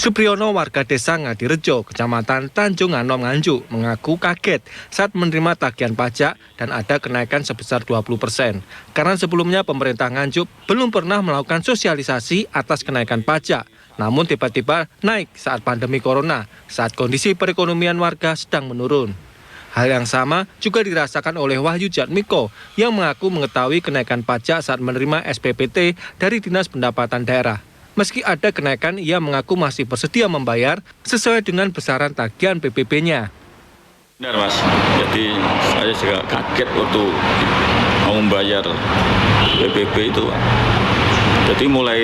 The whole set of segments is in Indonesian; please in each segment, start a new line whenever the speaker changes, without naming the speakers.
Supriyono, warga desa Ngadirejo, Kecamatan Tanjung Anom, Nganjuk, mengaku kaget saat menerima tagihan pajak dan ada kenaikan sebesar 20%. Karena sebelumnya pemerintah Nganjuk belum pernah melakukan sosialisasi atas kenaikan pajak. Namun tiba-tiba naik saat pandemi corona, saat kondisi perekonomian warga sedang menurun. Hal yang sama juga dirasakan oleh Wahyu Jatmiko yang mengaku mengetahui kenaikan pajak saat menerima SPPT dari Dinas Pendapatan Daerah. Meski ada kenaikan, ia mengaku masih bersedia membayar sesuai dengan besaran tagihan PPP-nya.
Benar Mas, jadi saya juga kaget waktu mau membayar PPP itu. Jadi mulai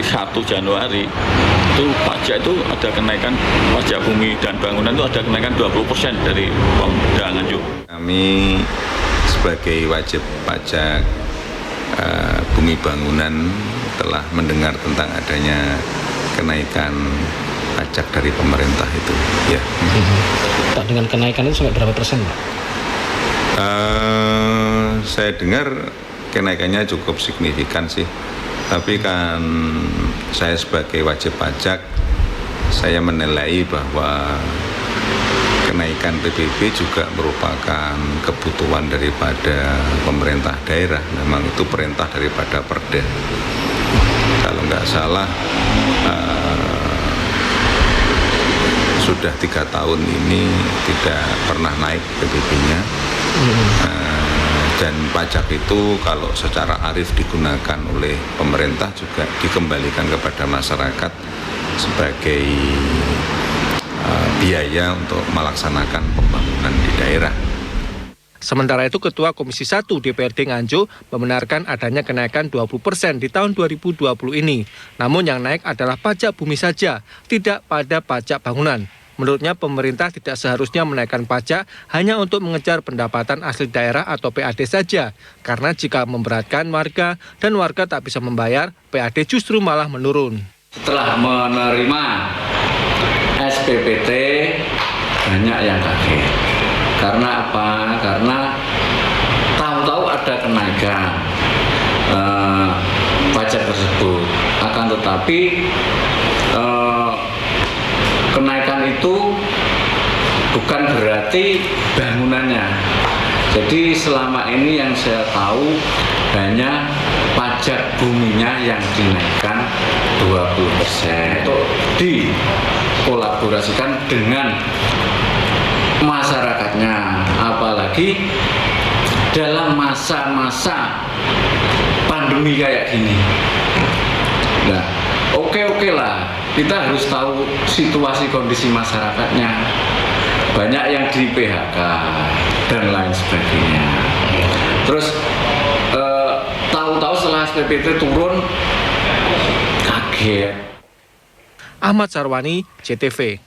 1 Januari itu pajak itu ada kenaikan, pajak bumi dan bangunan itu ada kenaikan 20% dari Pemda Nganjuk.
Kami sebagai wajib pajak bumi bangunan telah mendengar tentang adanya kenaikan pajak dari pemerintah itu. Ya.
Pak, dengan kenaikan itu sampai berapa persen, Pak?
Saya dengar kenaikannya cukup signifikan sih. Tapi kan saya sebagai wajib pajak, saya menilai bahwa kenaikan PPP juga merupakan kebutuhan daripada pemerintah daerah. Memang itu perintah daripada Perda. Kalau nggak salah, sudah 3 tahun ini tidak pernah naik PPP-nya. Dan pajak itu kalau secara arif digunakan oleh pemerintah juga dikembalikan kepada masyarakat sebagai biaya untuk melaksanakan pembangunan di daerah.
Sementara itu, Ketua Komisi 1 DPRD Nganjuk membenarkan adanya kenaikan 20% di tahun 2020 ini. Namun yang naik adalah pajak bumi saja, tidak pada pajak bangunan. Menurutnya pemerintah tidak seharusnya menaikkan pajak hanya untuk mengejar pendapatan asli daerah atau PAD saja. Karena jika memberatkan warga dan warga tak bisa membayar, PAD justru malah menurun.
Setelah menerima SPPT, banyak yang kaget. Karena apa? Karena tahu-tahu ada kenaikan pajak tersebut. Akan tetapi kenaikan itu bukan berarti bangunannya. Jadi selama ini yang saya tahu hanya pajak buminya yang dinaikkan 20%. Untuk dikolaborasikan dengan masyarakatnya, apalagi dalam masa-masa pandemi kayak gini. Nah, oke lah, kita harus tahu situasi kondisi masyarakatnya. Banyak yang di PHK dan lain sebagainya. Terus tahu-tahu setelah SPPT turun, kaget.
Ahmad Sarwani, JTV.